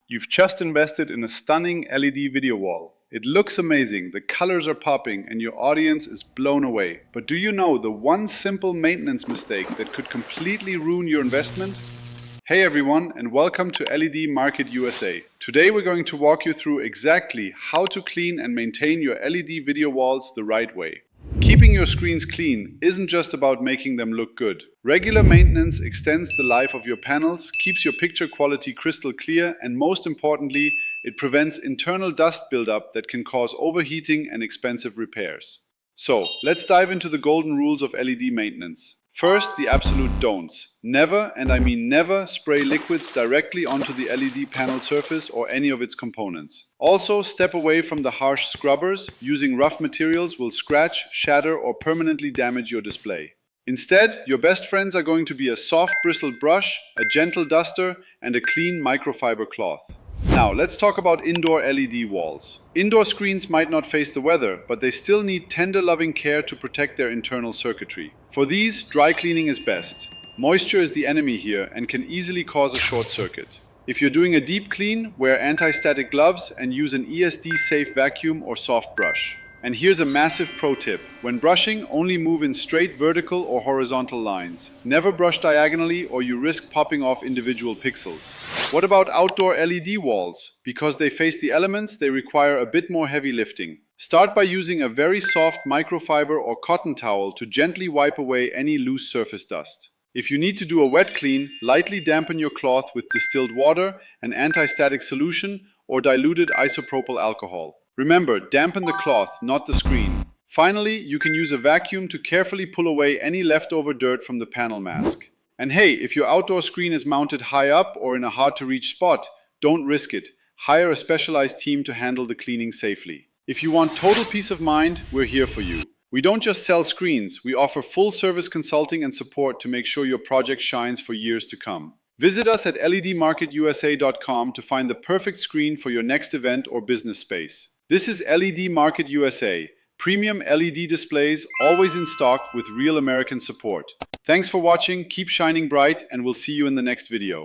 You've just invested in a stunning LED video wall. It looks amazing, the colors are popping, and your audience is blown away. But do you know the one simple maintenance mistake that could completely ruin your investment? Hey everyone, and welcome to LED Market USA. Today we're going to walk you through exactly how to clean and maintain your LED video walls the right way. Keeping your screens clean isn't just about making them look good. Regular maintenance extends the life of your panels, keeps your picture quality crystal clear, and most importantly, it prevents internal dust buildup that can cause overheating and expensive repairs. So, let's dive into the golden rules of LED maintenance. First, the absolute don'ts. Never, and I mean never, spray liquids directly onto the LED panel surface or any of its components. Also, step away from the harsh scrubbers. Using rough materials will scratch, shatter, or permanently damage your display. Instead, your best friends are going to be a soft bristled brush, a gentle duster, and a clean microfiber cloth. Now, let's talk about indoor LED walls. Indoor screens might not face the weather, but they still need tender loving care to protect their internal circuitry. For these, dry cleaning is best. Moisture is the enemy here and can easily cause a short circuit. If you're doing a deep clean, wear anti-static gloves and use an ESD-safe vacuum or soft brush. And here's a massive pro tip. When brushing, only move in straight vertical or horizontal lines. Never brush diagonally or you risk popping off individual pixels. What about outdoor LED walls? Because they face the elements, they require a bit more heavy lifting. Start by using a very soft microfiber or cotton towel to gently wipe away any loose surface dust. If you need to do a wet clean, lightly dampen your cloth with distilled water, an anti-static solution, or diluted isopropyl alcohol. Remember, dampen the cloth, not the screen. Finally, you can use a vacuum to carefully pull away any leftover dirt from the panel mask. And hey, if your outdoor screen is mounted high up or in a hard-to-reach spot, don't risk it. Hire a specialized team to handle the cleaning safely. If you want total peace of mind, we're here for you. We don't just sell screens, we offer full-service consulting and support to make sure your project shines for years to come. Visit us at ledmarketusa.com to find the perfect screen for your next event or business space. This is LED Market USA, premium LED displays always in stock with real American support. Thanks for watching, keep shining bright, and we'll see you in the next video.